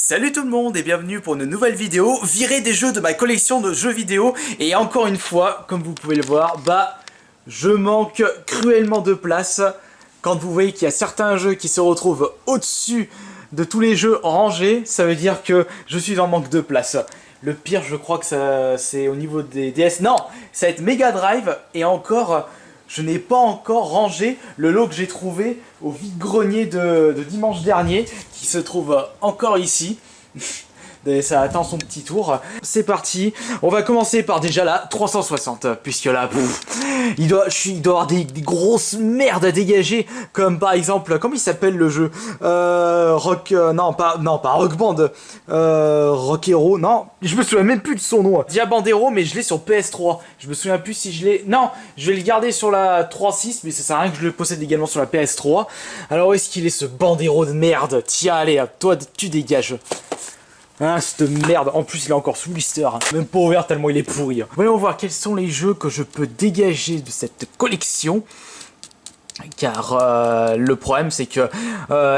Salut tout le monde et bienvenue pour une nouvelle vidéo virée des jeux de ma collection de jeux vidéo. Et encore une fois, comme vous pouvez le voir, je manque cruellement de place. Quand vous voyez qu'il y a certains jeux qui se retrouvent au-dessus de tous les jeux rangés, ça veut dire que je suis en manque de place. Le pire, je crois que c'est au niveau des DS. Non, ça va être Mega Drive et encore... Je n'ai pas encore rangé le lot que j'ai trouvé au vide-grenier de dimanche dernier, qui se trouve encore ici. Et ça attend son petit tour. C'est parti. On va commencer par déjà la 360, puisque là, il doit y avoir des grosses merdes à dégager, comme par exemple, comment il s'appelle le jeu non, pas Rock Band, Rock Hero, non, je me souviens même plus de son nom. Diabandero, mais je l'ai sur PS3. Je me souviens plus si je l'ai... Non, je vais le garder sur la 3.6, mais ça sert à rien que je le possède également sur la PS3. Alors où est-ce qu'il est ce Bandero de merde? Tiens, allez, toi, tu dégages. Ah, cette merde. En plus, il est encore sous blister. Même pas ouvert tellement il est pourri. Voyons voir quels sont les jeux que je peux dégager de cette collection. Car le problème, c'est que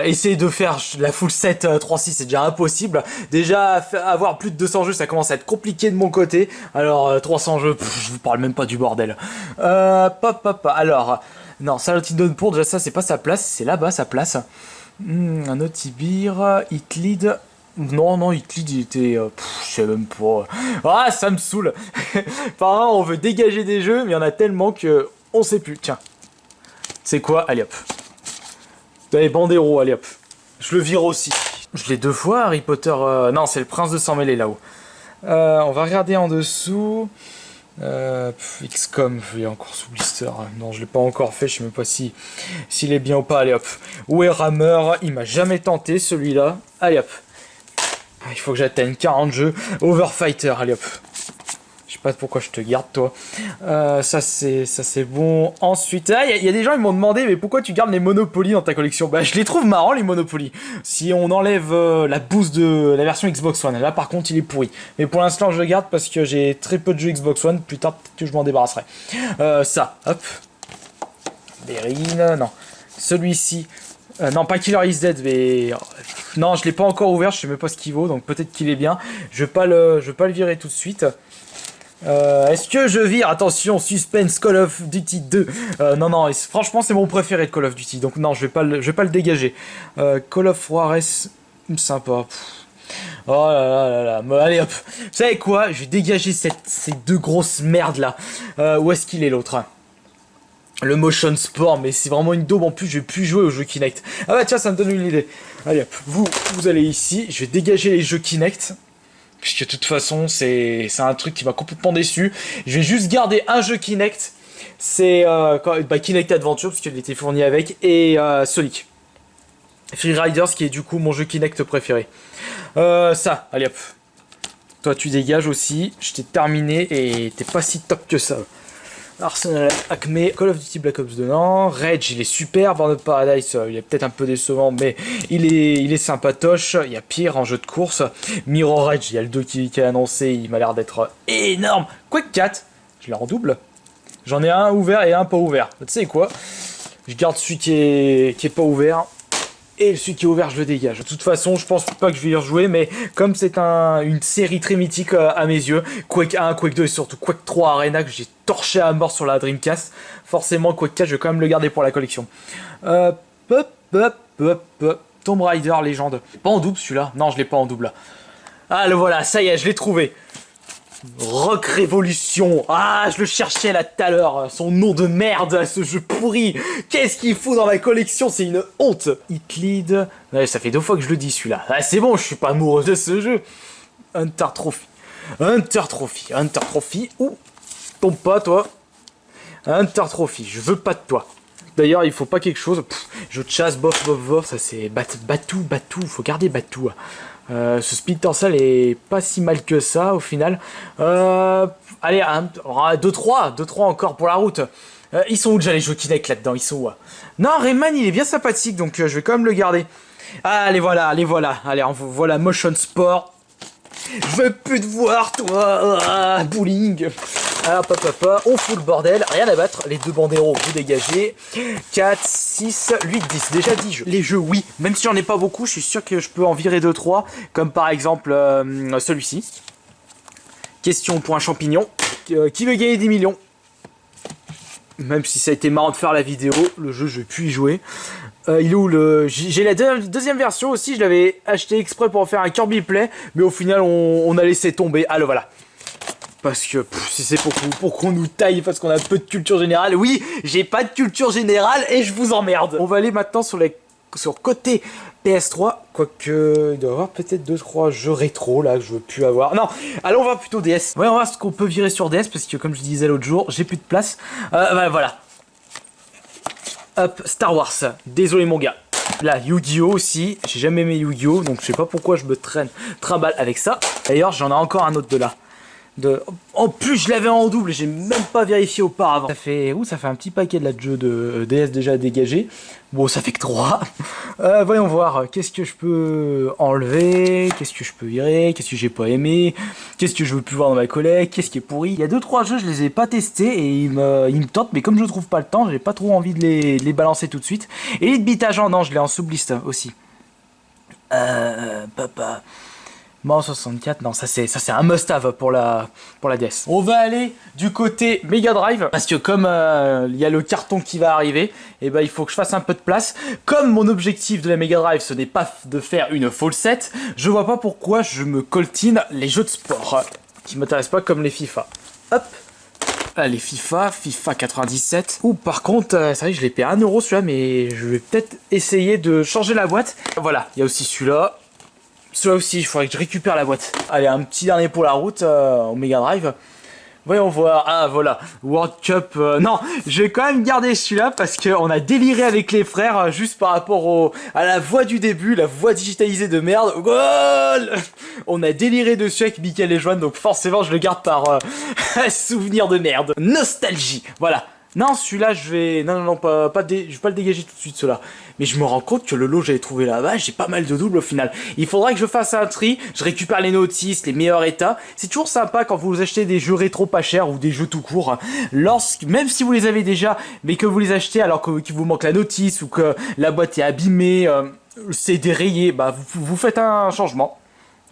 essayer de faire la full set 3.6, c'est déjà impossible. Déjà, avoir plus de 200 jeux, ça commence à être compliqué de mon côté. Alors, 300 jeux, je vous parle même pas du bordel. Alors, non, Silent Hill pour déjà ça, c'est pas sa place. C'est là-bas, sa place. Un Otibir, Hitlead... Non, Hitlead, il était... je sais même pas... Ah, ça me saoule. Apparemment, on veut dégager des jeux, mais il y en a tellement que... On sait plus. Tiens. C'est quoi? Allez, hop. Allez, Bandero, allez, hop. Je le vire aussi. Je l'ai deux fois, Harry Potter... Non, c'est le prince de sang mêlé, là-haut. On va regarder en dessous... XCOM, il est encore sous blister. Non, je l'ai pas encore fait, je sais même pas s'il est bien ou pas. Allez, hop. Warhammer, il m'a jamais tenté, celui-là. Allez, hop. Il faut que j'atteigne 40 jeux. Overfighter, allez hop. Je sais pas pourquoi je te garde toi. Ça c'est bon. Ensuite, il y a des gens qui m'ont demandé mais pourquoi tu gardes les Monopoly dans ta collection? Bah je les trouve marrants les Monopoly. Si on enlève la boost de la version Xbox One, là par contre il est pourri. Mais pour l'instant je le garde parce que j'ai très peu de jeux Xbox One. Plus tard peut-être que je m'en débarrasserai. Ça, hop. Beryl, non. Celui-ci. Non, pas Killer is Dead, mais... Non, je l'ai pas encore ouvert, je sais même pas ce qu'il vaut, donc peut-être qu'il est bien. Je vais pas le virer tout de suite. Est-ce que je vire? Attention, suspense, Call of Duty 2. Non, franchement, c'est mon préféré de Call of Duty, donc non, je vais pas le dégager. Call of Juarez, sympa. Oh là. Allez hop. Vous savez quoi? Je vais dégager ces deux grosses merdes là. Où est-ce qu'il est l'autre? Le motion sport, mais c'est vraiment une daube. En plus, je vais plus jouer aux jeux Kinect. Ah bah tiens, ça me donne une idée. Allez hop, vous allez ici. Je vais dégager les jeux Kinect. Parce que de toute façon, c'est un truc qui m'a complètement déçu. Je vais juste garder un jeu Kinect. C'est Kinect Adventure, parce qu'il était fourni avec. Et Sonic. Free Riders, qui est du coup mon jeu Kinect préféré. Ça, allez hop. Toi, tu dégages aussi. Je t'ai terminé et t'es pas si top que ça. Arsenal, Acme, Call of Duty Black Ops 2, non. Rage, il est super. Burnout Paradise, il est peut-être un peu décevant, mais il est sympatoche. Il y a pire en jeu de course. Mirror Edge, il y a le 2 qui est annoncé, il m'a l'air d'être énorme. Quake 4, je l'ai en double. J'en ai un ouvert et un pas ouvert. Tu sais quoi? Je garde celui qui est pas ouvert. Et celui qui est ouvert, je le dégage. De toute façon, je pense pas que je vais y rejouer, mais comme c'est une série très mythique à mes yeux, Quake 1, Quake 2 et surtout Quake 3 Arena, que j'ai torché à mort sur la Dreamcast, forcément Quake 4, je vais quand même le garder pour la collection. Tomb Raider, légende. Pas en double celui-là? Non, je l'ai pas en double. Ah, le voilà, ça y est, je l'ai trouvé. Rock Revolution. Ah, je le cherchais là tout à l'heure. Son nom de merde, ce jeu pourri. Qu'est-ce qu'il fout dans ma collection? C'est une honte. Hitlead. Ouais, ça fait 2 fois que je le dis celui-là. Ah, c'est bon, je suis pas amoureux de ce jeu. Hunter Trophy. Ouh, tombe pas toi. Hunter Trophy, je veux pas de toi. D'ailleurs, il faut pas quelque chose. Je chasse, bof. Ça c'est Batou. Faut garder Batou. Ce Splinter Cell est pas si mal que ça au final. Allez, 2-3 encore pour la route. Ils sont où déjà les jeux Kinect là-dedans? Ils sont où? Non, Rayman il est bien sympathique donc je vais quand même le garder. Allez voilà. Allez, voilà Motion Sport. Je veux plus te voir toi. Bowling. On fout le bordel, rien à battre. Les deux banderoles, vous dégagez. 4, 6, 8, 10. Déjà 10 jeux. Les jeux, oui. Même si j'en ai pas beaucoup, je suis sûr que je peux en virer 2-3. Comme par exemple celui-ci. Question pour un champignon. Qui veut gagner 10 millions? Même si ça a été marrant de faire la vidéo, le jeu, je vais plus y jouer. Il est où le... J'ai la deuxième version aussi, je l'avais acheté exprès pour en faire un Kirby Play. Mais au final, on a laissé tomber. Ah, le voilà. Parce que si c'est pour qu'on nous taille parce qu'on a peu de culture générale. Oui, j'ai pas de culture générale et je vous emmerde. On va aller maintenant sur côté PS3. Quoique, il doit y avoir peut-être 2-3 jeux rétro là que je veux plus avoir. Non, allons voir plutôt DS. Voyons voir ce qu'on peut virer sur DS parce que comme je disais l'autre jour, j'ai plus de place. Voilà. Hop, Star Wars. Désolé mon gars. Là, Yu-Gi-Oh aussi. J'ai jamais aimé Yu-Gi-Oh, donc je sais pas pourquoi je me trimballe avec ça. D'ailleurs, j'en ai encore un autre de là. En plus, je l'avais en double et j'ai même pas vérifié auparavant. Ça fait un petit paquet de la jeu de DS déjà dégagé. Bon, ça fait que 3. Voyons voir. Qu'est-ce que je peux enlever? Qu'est-ce que je peux virer? Qu'est-ce que j'ai pas aimé? Qu'est-ce que je veux plus voir dans ma collecte? Qu'est-ce qui est pourri? Il y a 2-3 jeux, je les ai pas testés et ils me tentent, mais comme je trouve pas le temps, j'ai pas trop envie de les balancer tout de suite. Et Elite Beat Agent, non, je l'ai en sous-liste aussi. Papa. Mario 64, non, ça c'est un must-have pour la DS. On va aller du côté Mega Drive, parce que comme il y a le carton qui va arriver, et ben il faut que je fasse un peu de place. Comme mon objectif de la Mega Drive, ce n'est pas de faire une full set, je vois pas pourquoi je me coltine les jeux de sport, qui m'intéressent pas comme les FIFA. Hop. Les FIFA 97. Ou par contre, c'est vrai que je l'ai payé 1 € celui-là, mais je vais peut-être essayer de changer la boîte. Voilà, il y a aussi celui-là. Celui-là aussi, il faudrait que je récupère la boîte. Allez, un petit dernier pour la route au Mega Drive. Voyons voir. Ah, voilà. World Cup. Non, je vais quand même garder celui-là parce qu'on a déliré avec les frères juste par rapport à la voix du début, la voix digitalisée de merde. Goal. On a déliré dessus avec Mickaël et Joanne, donc forcément, je le garde par souvenir de merde. Nostalgie. Voilà. Non, celui-là, je vais... Non, je vais pas le dégager tout de suite, celui-là. Mais je me rends compte que le lot que j'avais trouvé là-bas, j'ai pas mal de doubles au final. Il faudra que je fasse un tri, je récupère les notices, les meilleurs états. C'est toujours sympa quand vous achetez des jeux rétro pas chers ou des jeux tout court. Même si vous les avez déjà, mais que vous les achetez alors qu'il vous manque la notice ou que la boîte est abîmée, c'est dérayé, bah vous faites un changement.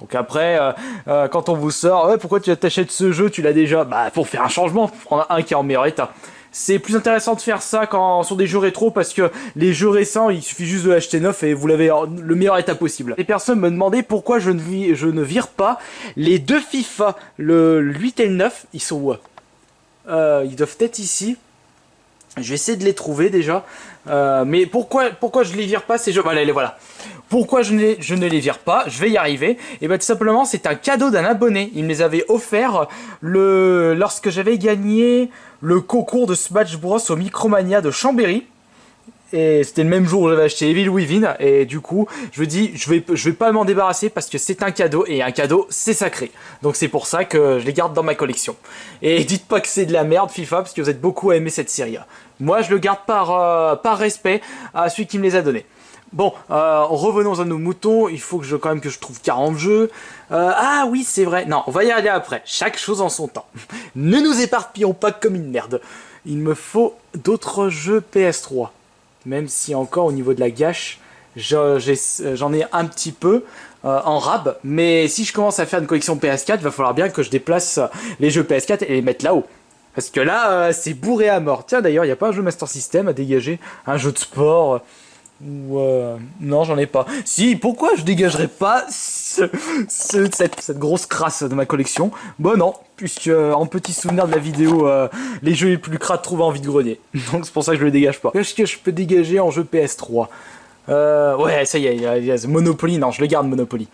Donc après, quand on vous sort, ouais, pourquoi tu t'achètes ce jeu, tu l'as déjà? Bah pour faire un changement, pour prendre un qui est en meilleur état. C'est plus intéressant de faire ça sur des jeux rétro parce que les jeux récents, il suffit juste de l'acheter neuf et vous l'avez le meilleur état possible. Les personnes me demandaient pourquoi je ne vire pas les deux FIFA, le 8 et le 9, ils sont où? Ils doivent être ici. Je vais essayer de les trouver déjà. Mais pourquoi je les vire pas ces jeux? Voilà, les voilà. Pourquoi je ne les vire pas? Je vais y arriver. Et bien tout simplement, c'est un cadeau d'un abonné. Il me les avait offert lorsque j'avais gagné le concours de Smash Bros au Micromania de Chambéry. Et c'était le même jour où j'avais acheté Evil Within. Et du coup, je me dis, je vais pas m'en débarrasser parce que c'est un cadeau. Et un cadeau, c'est sacré. Donc c'est pour ça que je les garde dans ma collection. Et dites pas que c'est de la merde FIFA parce que vous êtes beaucoup à aimer cette série. Moi, je le garde par respect à celui qui me les a donnés. Bon, revenons à nos moutons. Il faut quand même que je trouve 40 jeux. Ah oui, c'est vrai. Non, on va y aller après. Chaque chose en son temps. Ne nous éparpillons pas comme une merde. Il me faut d'autres jeux PS3. Même si encore au niveau de la gâche, j'en ai un petit peu en rab. Mais si je commence à faire une collection PS4, il va falloir bien que je déplace les jeux PS4 et les mettre là-haut. Parce que là, c'est bourré à mort. Tiens, d'ailleurs, il n'y a pas un jeu Master System à dégager? Un jeu de sport non, j'en ai pas. Si, pourquoi je dégagerais pas cette grosse crasse de ma collection? Bon non, puisque en petit souvenir de la vidéo, les jeux les plus crades trouvent en vide-grenier. Donc c'est pour ça que je le dégage pas. Qu'est-ce que je peux dégager en jeu PS3? Ouais, ça y est, il y a Monopoly. Non, je le garde Monopoly.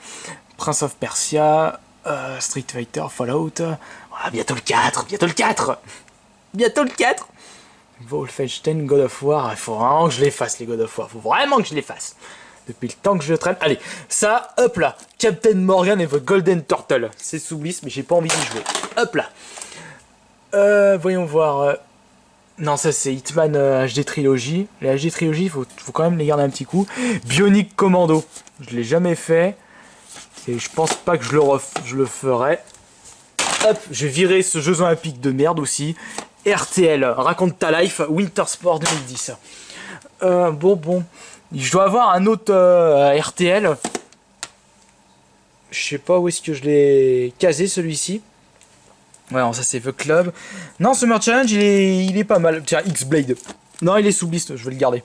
Prince of Persia, Street Fighter, Fallout. Bientôt le 4, bientôt le 4. Bientôt le 4. Wolfenstein, God of War, il faut vraiment que je les fasse les God of War, il faut vraiment que je les fasse. Depuis le temps que je traîne. Allez, ça, hop là, Captain Morgan et The Golden Turtle. C'est sous Bliss, mais j'ai pas envie d'y jouer. Hop là. Voyons voir. Non, ça c'est Hitman HD Trilogy. Les HD Trilogy, faut quand même les garder un petit coup. Bionic Commando, je l'ai jamais fait. Et je pense pas que je le ferai. Hop, je vais virer ce Jeux Olympiques de merde aussi. RTL, raconte ta life, Winter Sport 2010. Bon. Je dois avoir un autre RTL. Je sais pas où est-ce que je l'ai casé celui-ci. Ouais, non, ça c'est The Club. Non, Summer Challenge, il est pas mal. Tiens, X-Blade. Non, il est sous liste, je vais le garder.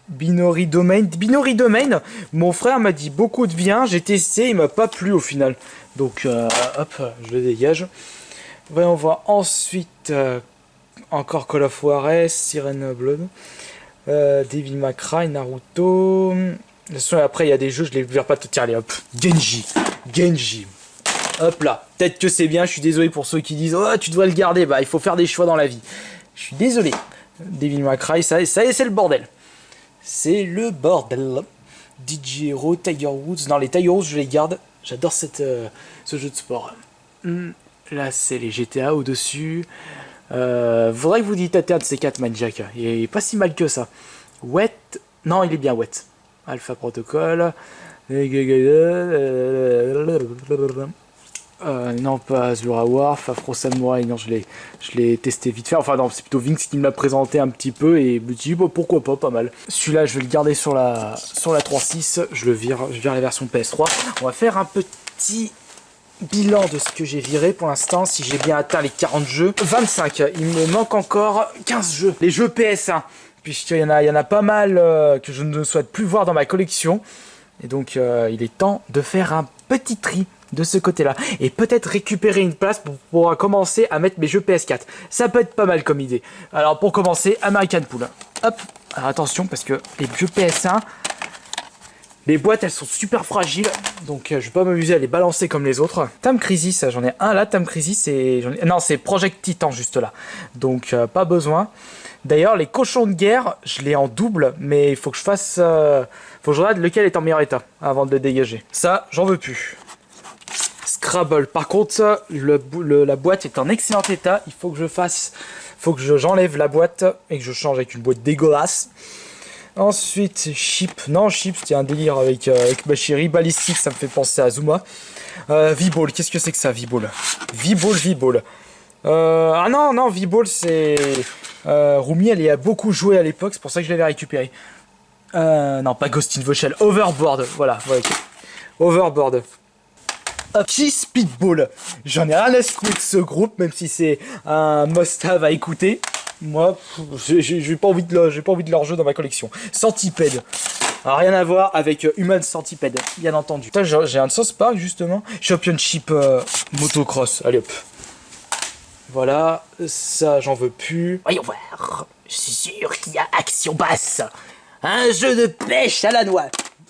Binary Domain. Binary Domain, mon frère m'a dit beaucoup de bien. J'ai testé, il m'a pas plu au final. Donc, hop, je le dégage. Voyons voir ensuite. Encore Call of Juarez, Siren Blood. Devil May Cry, Naruto. De toute façon, après, il y a des jeux, je les verrai pas. Tiens, allez, hop. Genji. Hop là. Peut-être que c'est bien, je suis désolé pour ceux qui disent oh, tu dois le garder. Bah, il faut faire des choix dans la vie. Je suis désolé. Devil May Cry, ça y est, c'est le bordel. C'est le bordel. DJ Hero, Tiger Woods. Non, les Tiger Woods, je les garde. J'adore ce jeu de sport. Là, c'est les GTA au-dessus. Faudrait que vous dites un de ces 4 Jack. Il est pas si mal que ça. Wet. Non, il est bien wet. Alpha Protocol. Non, pas Azura Warf, Afro Samurai, non, je l'ai testé vite fait. Enfin, non, c'est plutôt Vinx qui me l'a présenté un petit peu et me dit, bon, pourquoi pas mal. Celui-là, je vais le garder sur la 3.6. Je vire la version PS3. On va faire un petit bilan de ce que j'ai viré pour l'instant, si j'ai bien atteint les 40 jeux. 25, il me manque encore 15 jeux. Les jeux PS1, puisqu'il y en a pas mal que je ne souhaite plus voir dans ma collection. Et donc, il est temps de faire un petit tri de ce côté-là. Et peut-être récupérer une place pour commencer à mettre mes jeux PS4. Ça peut être pas mal comme idée. Alors, pour commencer, American Pool. Hop, alors attention, parce que les jeux PS1... Les boîtes, elles sont super fragiles, donc je vais pas m'amuser à les balancer comme les autres. Time Crisis, j'en ai un là, Time Crisis, non, c'est Project Titan juste là, donc pas besoin. D'ailleurs, les cochons de guerre, je l'ai en double, mais il faut que je fasse... faut que je regarde lequel est en meilleur état avant de le dégager. Ça, j'en veux plus. Scrabble, par contre, la boîte est en excellent état, il faut que je fasse... faut que j'enlève la boîte et que je change avec une boîte dégueulasse. Ensuite, Chip. Non, Chip, c'était un délire avec ma chérie. Ballistique, ça me fait penser à Zuma. V-Ball, qu'est-ce que c'est que ça, V-Ball? V-Ball. Ah non, V-Ball, c'est... Rumi, elle y a beaucoup joué à l'époque, c'est pour ça que je l'avais récupéré. Non, pas Ghost in the Shell. Overboard, voilà. Overboard. Petit Speedball. J'en ai rien à secouer de ce groupe, même si c'est un must-have à écouter. Moi, j'ai pas envie de leur jeu dans ma collection. Centipede. Alors, rien à voir avec Human Centipede, bien entendu. J'ai un South Park, justement. Championship Motocross. Allez, hop. Voilà, ça, j'en veux plus. Voyons voir. Je suis sûr qu'il y a Action Basse. Un jeu de pêche à la noix.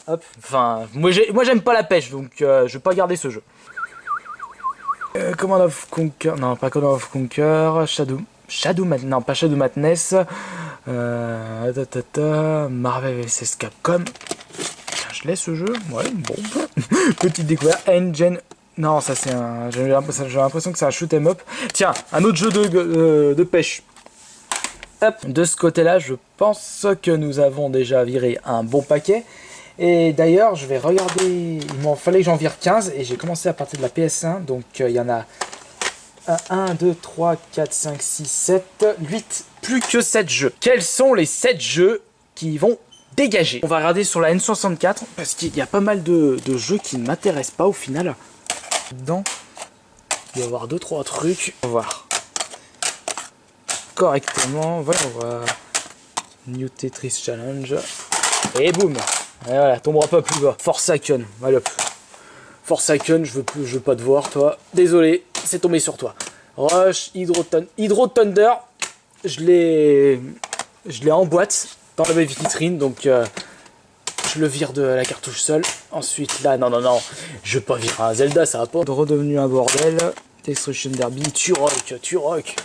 Hop. Enfin, moi, j'aime pas la pêche, donc je vais pas garder ce jeu. Command of Conquer. Non, pas Command of Conquer. Shadow Madness, non pas Shadow Madness, Marvel vs Capcom. Je laisse ce jeu, ouais, bon. Petite découverte, Engine. Non, ça c'est un. J'ai l'impression que c'est un shoot 'em up. Tiens, un autre jeu de pêche. Hop. De ce côté-là, je pense que nous avons déjà viré un bon paquet. Et d'ailleurs, je vais regarder. Il m'en fallait que j'en vire 15 et j'ai commencé à partir de la PS1, donc il y en a. 1, 2, 3, 4, 5, 6, 7, 8, plus que 7 jeux. Quels sont les 7 jeux qui vont dégager? On va regarder sur la N64, parce qu'il y a pas mal de jeux qui ne m'intéressent pas au final. Dedans, il va y avoir 2-3 trucs. On va voir correctement. Voyons voir. New Tetris Challenge. Et boum. Et voilà, tombera pas plus bas. Forsaken. Allez hop. Forsaken, je veux pas te voir, toi. Désolé, c'est tombé sur toi. Rush, Hydro Thunder, je l'ai en boîte dans la même vitrine, donc je le vire de la cartouche seule. Ensuite, là, non, je veux pas virer un Zelda, ça va pas. Redevenu un bordel. Destruction Derby, Turok.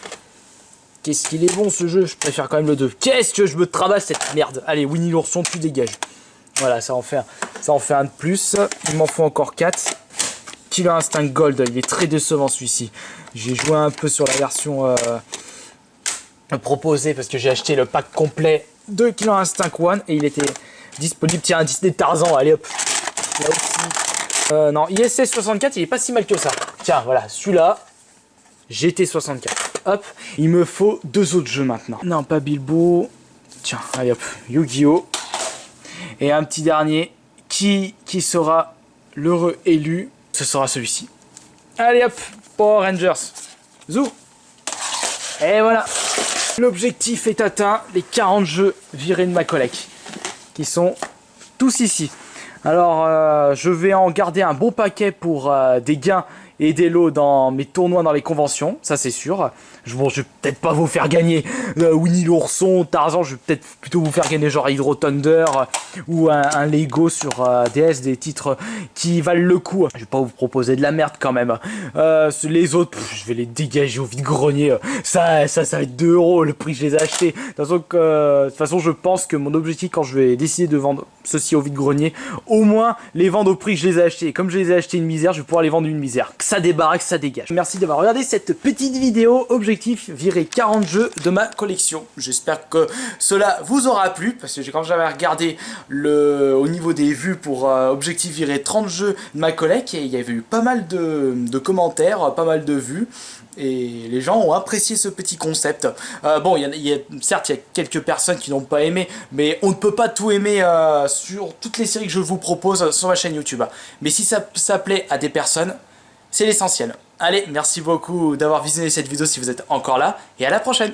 Qu'est-ce qu'il est bon ce jeu, je préfère quand même le 2. Qu'est-ce que je me travaille cette merde. Allez, Winnie l'ourson, tu dégages. Voilà, ça en fait un de plus. Il m'en faut encore 4. Killer Instinct Gold, il est très décevant celui-ci. J'ai joué un peu sur la version proposée parce que j'ai acheté le pack complet de Killer Instinct 1 et il était disponible. Tiens, un Disney Tarzan, allez hop. Là aussi, Non, ISS 64, il est pas si mal que ça. Tiens, voilà, celui-là, GT 64. Hop, il me faut 2 autres jeux maintenant. Non, pas Bilbo. Tiens, allez hop, Yu-Gi-Oh! Et un petit dernier, qui sera l'heureux élu, ce sera celui-ci. Allez hop, Power Rangers. Zou. Et voilà. L'objectif est atteint, les 40 jeux virés de ma collecte, qui sont tous ici. Alors, je vais en garder un bon paquet pour des gains et des lots dans mes tournois dans les conventions, ça c'est sûr. Bon, je vais peut-être pas vous faire gagner Winnie l'ourson, Tarzan, je vais peut-être plutôt vous faire gagner genre Hydro Thunder ou un Lego sur DS, des titres qui valent le coup. Je vais pas vous proposer de la merde quand même. Les autres, je vais les dégager au vide-grenier. Ça va être 2 € le prix que je les ai achetés. De toute façon, je pense que mon objectif quand je vais décider de vendre ceci au vide-grenier, au moins les vendre au prix que je les ai achetés. Et comme je les ai achetés une misère, je vais pouvoir les vendre une misère. Que ça débarque, ça dégage. Merci d'avoir regardé cette petite vidéo. Objectif, virer 40 jeux de ma collection. J'espère que cela vous aura plu, parce que quand j'avais regardé au niveau des vues pour objectif virer 30 jeux de ma collecte, et il y avait eu pas mal de commentaires, pas mal de vues. Et les gens ont apprécié ce petit concept. Bon, certes, il y a quelques personnes qui n'ont pas aimé, mais on ne peut pas tout aimer sur toutes les séries que je vous propose sur ma chaîne YouTube. Mais si ça plaît à des personnes, c'est l'essentiel. Allez, merci beaucoup d'avoir visionné cette vidéo si vous êtes encore là, et à la prochaine!